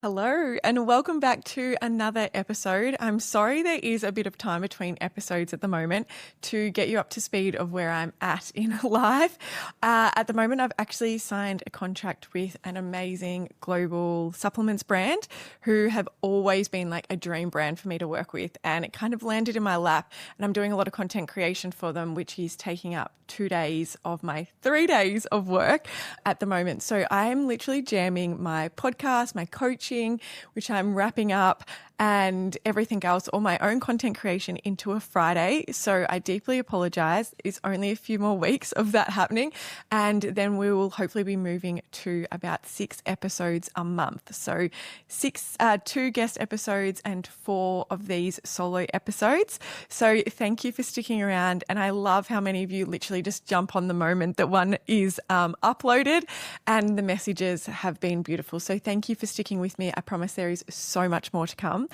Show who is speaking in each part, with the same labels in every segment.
Speaker 1: Hello, and welcome back to another episode. I'm sorry there is a bit of time between episodes at the moment to get you up to speed of where I'm at in life. At the moment, I've actually signed a contract with an amazing global supplements brand who have always been like a dream brand for me to work with. And it kind of landed in my lap, and I'm doing a lot of content creation for them, which is taking up 2 days of my 3 days of work at the moment. So I'm literally jamming my podcast, my coaching, which I'm wrapping up, and everything else, all my own content creation into a Friday. So I deeply apologize. It's only a few more weeks of that happening. And then we will hopefully be moving to about 6 episodes a month. So 2 guest episodes and 4 of these solo episodes. So thank you for sticking around. And I love how many of you literally just jump on the moment that one is uploaded, and the messages have been beautiful. So thank you for sticking with me. I promise there is so much more to come.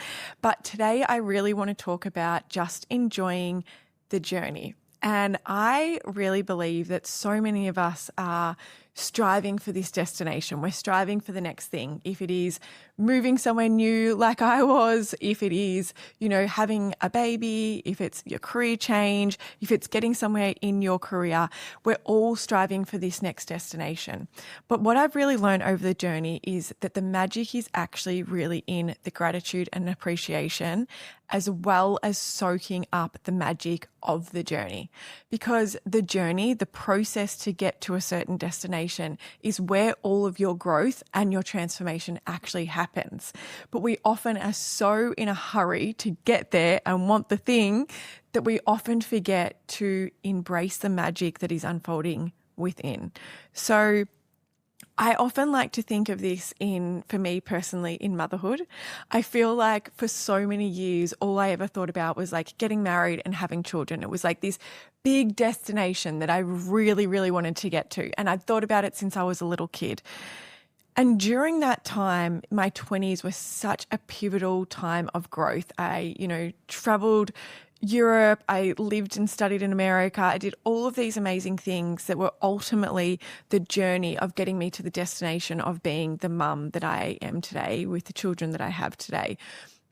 Speaker 1: But today I really want to talk about just enjoying the journey. And I really believe that so many of us are striving for this destination. We're striving for the next thing. If it is moving somewhere new like I was, if it is, having a baby, if it's your career change, if it's getting somewhere in your career, we're all striving for this next destination. But what I've really learned over the journey is that the magic is actually really in the gratitude and appreciation, as well as soaking up the magic of the journey. Because the journey, the process to get to a certain destination, is where all of your growth and your transformation actually happens. But we often are so in a hurry to get there and want the thing that we often forget to embrace the magic that is unfolding within. So I often like to think of this for me personally, in motherhood. I feel like for so many years, all I ever thought about was like getting married and having children. It was like this big destination that I really, really wanted to get to. And I'd thought about it since I was a little kid. And during that time, my 20s was such a pivotal time of growth. I, traveled Europe, I lived and studied in America. I did all of these amazing things that were ultimately the journey of getting me to the destination of being the mum that I am today with the children that I have today.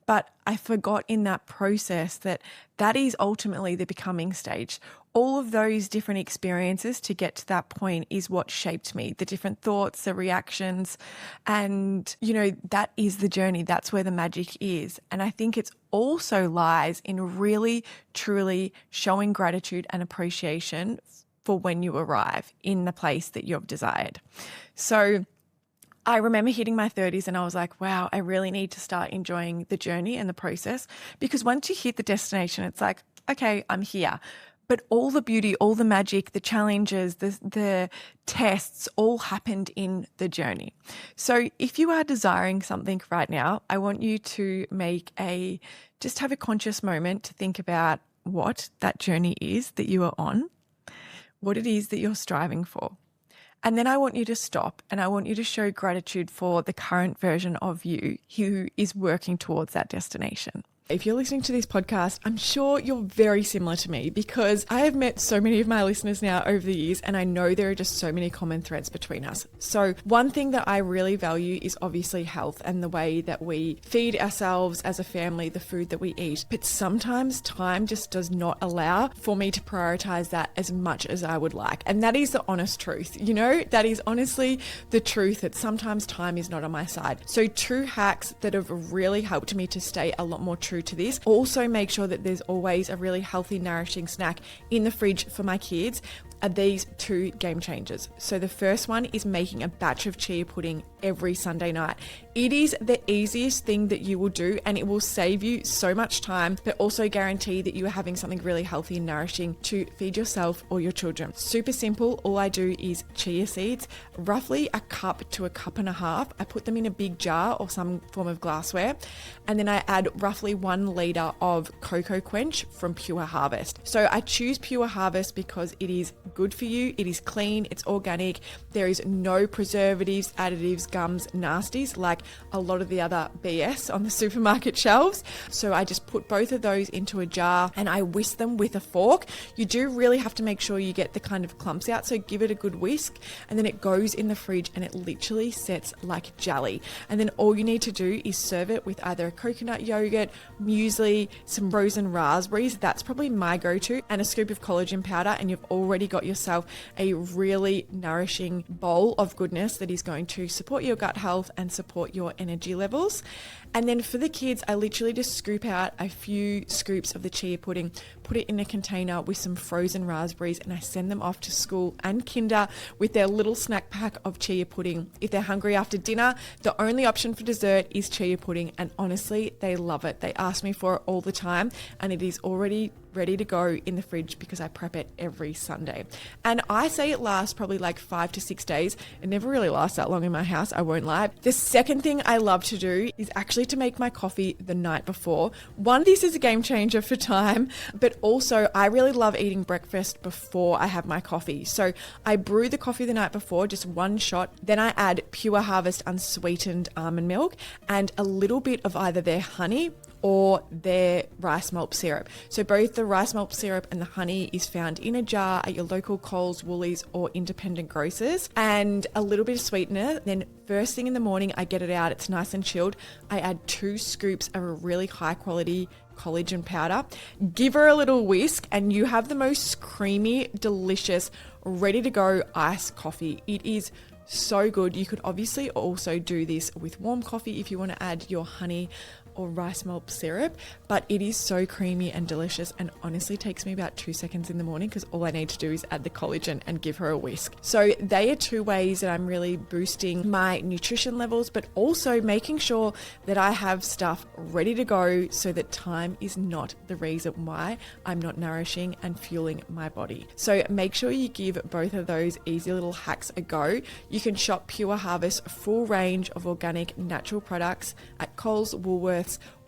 Speaker 1: But I forgot in that process that is ultimately the becoming stage. All of those different experiences to get to that point is what shaped me, the different thoughts, the reactions. And, that is the journey. That's where the magic is. And I think it's also lies in really, truly showing gratitude and appreciation for when you arrive in the place that you've desired. So I remember hitting my 30s and I was like, wow, I really need to start enjoying the journey and the process, because once you hit the destination, it's like, okay, I'm here. But all the beauty, all the magic, the challenges, the tests all happened in the journey. So if you are desiring something right now, I want you to just have a conscious moment to think about what that journey is that you are on, what it is that you're striving for. And then I want you to stop and I want you to show gratitude for the current version of you who is working towards that destination. If you're listening to this podcast, I'm sure you're very similar to me, because I have met so many of my listeners now over the years, and I know there are just so many common threads between us. So one thing that I really value is obviously health and the way that we feed ourselves as a family, the food that we eat. But sometimes time just does not allow for me to prioritize that as much as I would like. And that is the honest truth. That is honestly the truth, that sometimes time is not on my side. So 2 hacks that have really helped me to stay a lot more true to this. Also, make sure that there's always a really healthy, nourishing snack in the fridge for my kids. Are these 2 game changers. So the first one is making a batch of chia pudding every Sunday night. It is the easiest thing that you will do, and it will save you so much time, but also guarantee that you are having something really healthy and nourishing to feed yourself or your children. Super simple. All I do is chia seeds, roughly a cup to a cup and a half. I put them in a big jar or some form of glassware, and then I add roughly 1 litre of cocoa quench from Pure Harvest. So I choose Pure Harvest because it is good for you, it is clean, it's organic, there is no preservatives, additives, gums nasties like a lot of the other BS on the supermarket shelves. So I just put both of those into a jar and I whisk them with a fork. You do really have to make sure you get the kind of clumps out, so give it a good whisk, and then it goes in the fridge and it literally sets like jelly. And then all you need to do is serve it with either a coconut yogurt, muesli, some frozen raspberries, that's probably my go-to, and a scoop of collagen powder, and you've already got yourself a really nourishing bowl of goodness that is going to support your gut health and support your energy levels. And then for the kids, I literally just scoop out a few scoops of the chia pudding, put it in a container with some frozen raspberries, and I send them off to school and kinder with their little snack pack of chia pudding. If they're hungry after dinner, the only option for dessert is chia pudding, and honestly, they love it. They ask me for it all the time, and it is already ready to go in the fridge because I prep it every Sunday. And I say it lasts probably like 5 to 6 days. It never really lasts that long in my house, I won't lie. The second thing I love to do is actually to make my coffee the night before. One, this is a game changer for time, but also I really love eating breakfast before I have my coffee. So I brew the coffee the night before, just one shot. Then I add Pure Harvest unsweetened almond milk and a little bit of either their honey or their rice malt syrup. So both the rice malt syrup and the honey is found in a jar at your local Coles, Woolies or independent grocers, and a little bit of sweetener. Then first thing in the morning, I get it out, it's nice and chilled. I add 2 scoops of a really high quality collagen powder, give her a little whisk, and you have the most creamy, delicious, ready to go iced coffee. It is so good. You could obviously also do this with warm coffee if you want to add your honey or rice malt syrup, but it is so creamy and delicious, and honestly takes me about 2 seconds in the morning because all I need to do is add the collagen and give her a whisk. So they are 2 ways that I'm really boosting my nutrition levels, but also making sure that I have stuff ready to go so that time is not the reason why I'm not nourishing and fueling my body. So make sure you give both of those easy little hacks a go. You can shop Pure Harvest full range of organic natural products at Coles, Woolworths,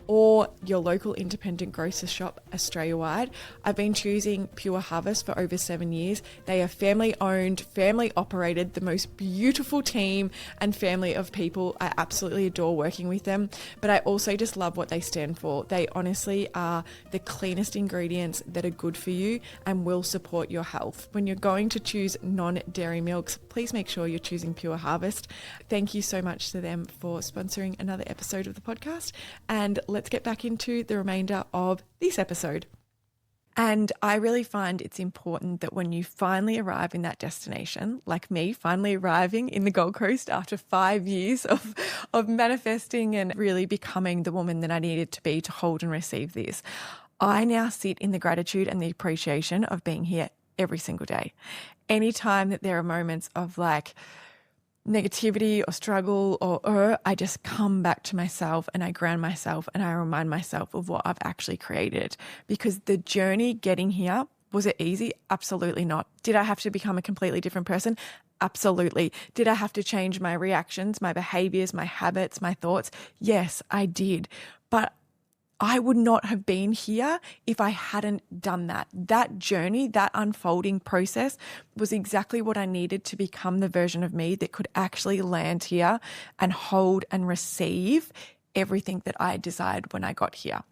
Speaker 1: or your local independent grocer shop Australia-wide. I've been choosing Pure Harvest for over 7 years. They are family owned, family operated, the most beautiful team and family of people. I absolutely adore working with them, but I also just love what they stand for. They honestly are the cleanest ingredients that are good for you and will support your health. When you're going to choose non-dairy milks, please make sure you're choosing Pure Harvest. Thank you so much to them for sponsoring another episode of the podcast, and let's get back into the remainder of this episode. And I really find it's important that when you finally arrive in that destination, like me finally arriving in the Gold Coast after 5 years of manifesting and really becoming the woman that I needed to be to hold and receive this, I now sit in the gratitude and the appreciation of being here every single day. Anytime that there are moments of like negativity or struggle or I just come back to myself and I ground myself and I remind myself of what I've actually created. Because the journey getting here, was it easy? Absolutely not. Did I have to become a completely different person? Absolutely. Did I have to change my reactions, my behaviors, my habits, my thoughts? Yes, I did. But I would not have been here if I hadn't done that. That journey, that unfolding process was exactly what I needed to become the version of me that could actually land here and hold and receive everything that I desired when I got here.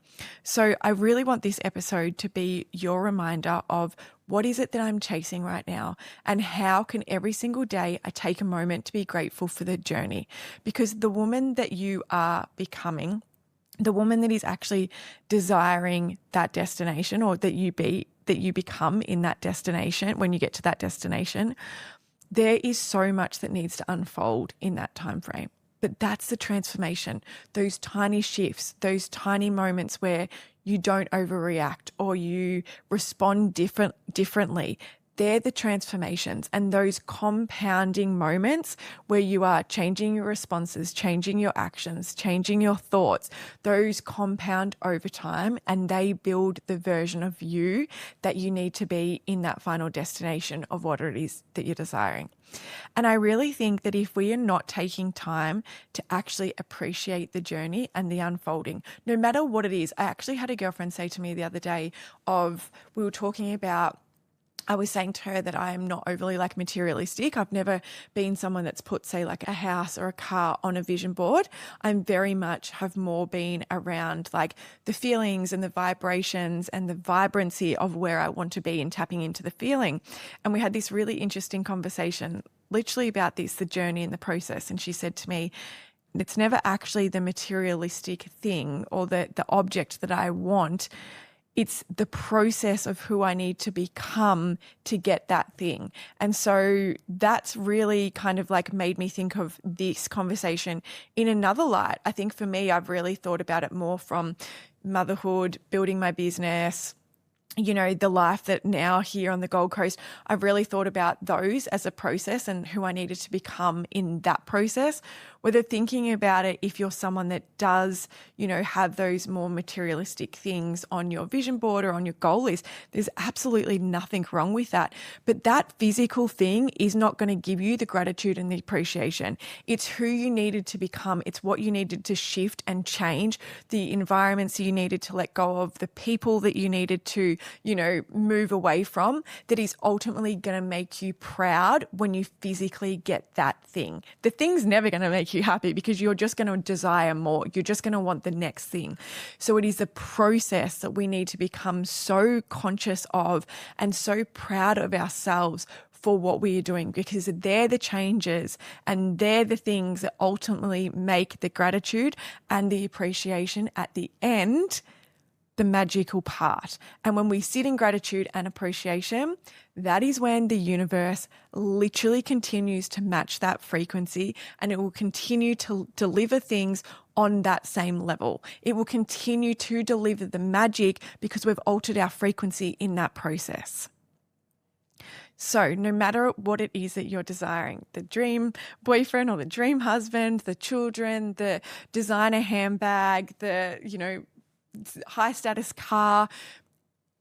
Speaker 1: So I really want this episode to be your reminder of what is it that I'm chasing right now, and how can every single day I take a moment to be grateful for the journey. Because the woman that you are becoming, the woman that is actually desiring that destination, or that you become in that destination, when you get to that destination, there is so much that needs to unfold in that time frame. But that's the transformation, those tiny shifts, those tiny moments where you don't overreact or you respond differently. They're the transformations, and those compounding moments where you are changing your responses, changing your actions, changing your thoughts, those compound over time and they build the version of you that you need to be in that final destination of what it is that you're desiring. And I really think that if we are not taking time to actually appreciate the journey and the unfolding, no matter what it is, I actually had a girlfriend say to me the other day we were talking about I was saying to her that I am not overly like materialistic. I've never been someone that's put, say, like a house or a car on a vision board. I'm very much have more been around like the feelings and the vibrations and the vibrancy of where I want to be and tapping into the feeling. And we had this really interesting conversation literally about this, the journey and the process. And she said to me, it's never actually the materialistic thing or the object that I want. It's the process of who I need to become to get that thing. And so that's really kind of like made me think of this conversation in another light. I think for me, I've really thought about it more from motherhood, building my business, you know, the life that now here on the Gold Coast, I've really thought about those as a process and who I needed to become in that process. Whether thinking about it, if you're someone that does, you know, have those more materialistic things on your vision board or on your goal list, there's absolutely nothing wrong with that. But that physical thing is not going to give you the gratitude and the appreciation. It's who you needed to become. It's what you needed to shift and change, the environments you needed to let go of, the people that you needed to, you know, move away from, that is ultimately going to make you proud when you physically get that thing. The thing's never going to make you happy because you're just going to desire more. You're just going to want the next thing. So it is a process that we need to become so conscious of and so proud of ourselves for what we are doing, because they're the changes and they're the things that ultimately make the gratitude and the appreciation at the end the magical part. And when we sit in gratitude and appreciation, that is when the universe literally continues to match that frequency, and it will continue to deliver things on that same level. It will continue to deliver the magic because we've altered our frequency in that process. So no matter what it is that you're desiring, the dream boyfriend or the dream husband, the children, the designer handbag, the, you know, high status car,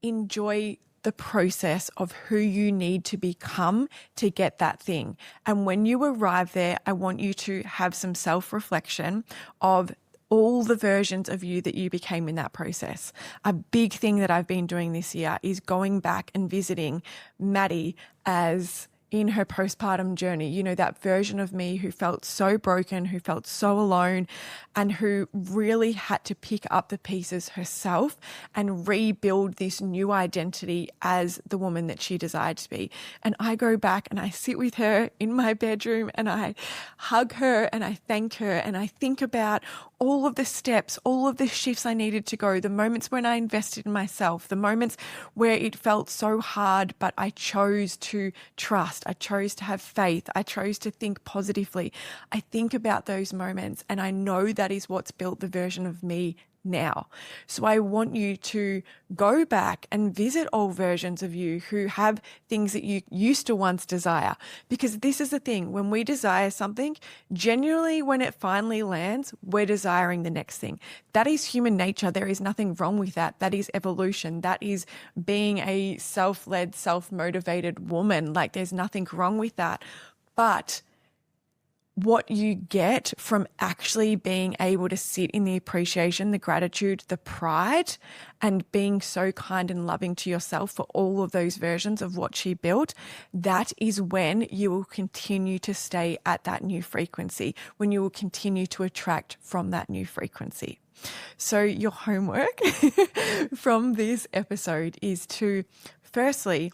Speaker 1: enjoy the process of who you need to become to get that thing. And when you arrive there, I want you to have some self-reflection of all the versions of you that you became in that process. A big thing that I've been doing this year is going back and visiting Maddie as in her postpartum journey, you know, that version of me who felt so broken, who felt so alone, and who really had to pick up the pieces herself and rebuild this new identity as the woman that she desired to be. And I go back and I sit with her in my bedroom and I hug her and I thank her and I think about all of the steps, all of the shifts I needed to go, the moments when I invested in myself, the moments where it felt so hard, but I chose to trust. I chose to have faith. I chose to think positively. I think about those moments and I know that is what's built the version of me now. So I want you to go back and visit old versions of you who have things that you used to once desire. Because this is the thing, when we desire something, genuinely when it finally lands, we're desiring the next thing. That is human nature. There is nothing wrong with that. That is evolution. That is being a self-led, self-motivated woman. Like there's nothing wrong with that. But what you get from actually being able to sit in the appreciation, the gratitude, the pride, and being so kind and loving to yourself for all of those versions of what she built, that is when you will continue to stay at that new frequency, when you will continue to attract from that new frequency. So your homework from this episode is to, firstly,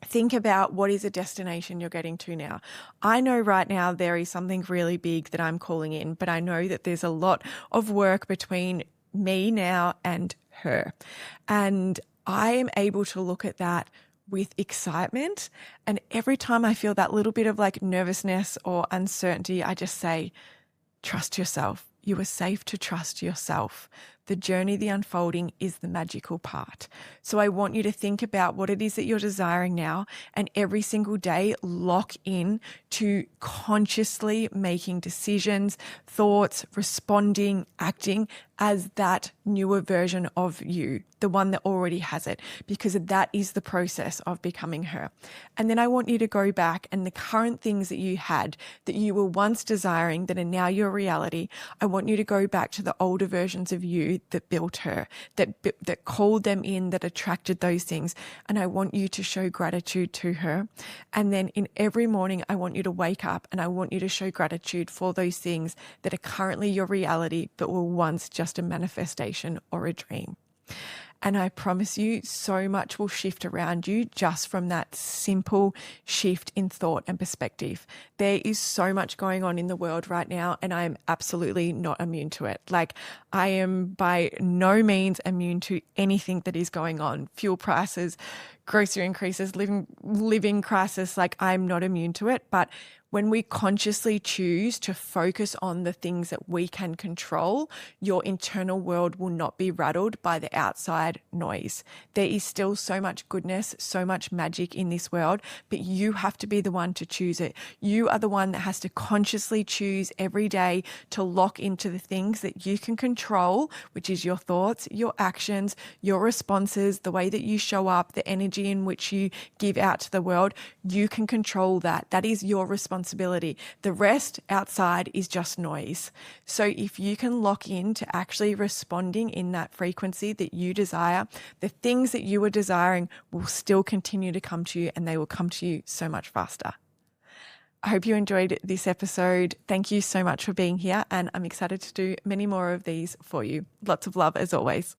Speaker 1: think about what is a destination you're getting to now. I know right now there is something really big that I'm calling in, but I know that there's a lot of work between me now and her. And I am able to look at that with excitement. And every time I feel that little bit of like nervousness or uncertainty, I just say, trust yourself. You are safe to trust yourself. The journey, the unfolding is the magical part. So I want you to think about what it is that you're desiring now, and every single day lock in to consciously making decisions, thoughts, responding, acting as that newer version of you, the one that already has it, because that is the process of becoming her. And then I want you to go back and the current things that you had that you were once desiring that are now your reality, I want you to go back to the older versions of you you that built her, that called them in, that attracted those things. And I want you to show gratitude to her. And then in every morning, I want you to wake up and I want you to show gratitude for those things that are currently your reality, but were once just a manifestation or a dream. And I promise you, so much will shift around you just from that simple shift in thought and perspective. There is so much going on in the world right now, and I am absolutely not immune to it. Like, I am by no means immune to anything that is going on. Fuel prices, grocery increases, living crisis, like, I'm not immune to it. But when we consciously choose to focus on the things that we can control, your internal world will not be rattled by the outside noise. There is still so much goodness, so much magic in this world, but you have to be the one to choose it. You are the one that has to consciously choose every day to lock into the things that you can control, which is your thoughts, your actions, your responses, the way that you show up, the energy in which you give out to the world. You can control that. That is your responsibility. The rest outside is just noise. So if you can lock in to actually responding in that frequency that you desire, the things that you are desiring will still continue to come to you, and they will come to you so much faster. I hope you enjoyed this episode. Thank you so much for being here, and I'm excited to do many more of these for you. Lots of love as always.